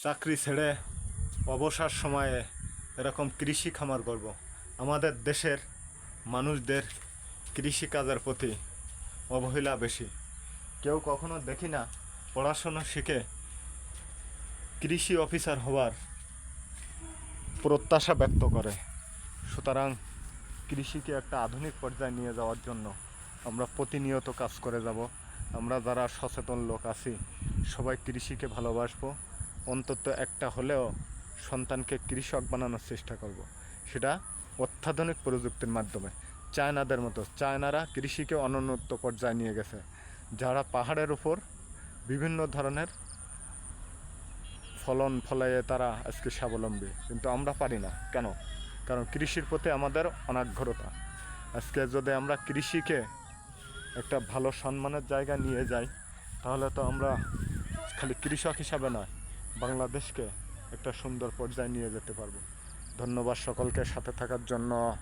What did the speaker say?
চাকরি ছেড়ে অবসর সময়ে এরকম কৃষি খামার করব। আমাদের দেশের মানুষদের কৃষিকাজের প্রতি অবহেলা বেশি। কেউ কখনো দেখি না পড়াশোনা শিখে কৃষি অফিসার হওয়ার প্রত্যাশা ব্যক্ত করে। সুতরাং কৃষিকে একটা আধুনিক পর্যায়ে নিয়ে যাওয়ার জন্য আমরা প্রতিনিয়ত কাজ করে যাব। আমরা যারা সচেতন লোক আছি সবাই কৃষিকে ভালোবাসবো। অন্তত একটা হলেও সন্তানকে কৃষক বানানোর চেষ্টা করব। সেটা অত্যাধুনিক প্রযুক্তির মাধ্যমে। চায়নাদের মতো, চায়নারা কৃষিকে অনুন্নত পর্যায়ে নিয়ে গেছে, যারা পাহাড়ের উপর বিভিন্ন ধরনের ফলন ফলাইয়ে তারা আজকে স্বাবলম্বী, কিন্তু আমরা পারি না কেন? কারণ কৃষির প্রতি আমাদের অনাগ্রতা। আজকে যদি আমরা কৃষিকে একটা ভালো সম্মানের জায়গায় নিয়ে যাই, তাহলে তো আমরা খালি কৃষক হিসাবে নয়, বাংলাদেশকে একটা সুন্দর পর্যায়ে নিয়ে যেতে পারবো। ধন্যবাদ সকলকে সাথে থাকার জন্য।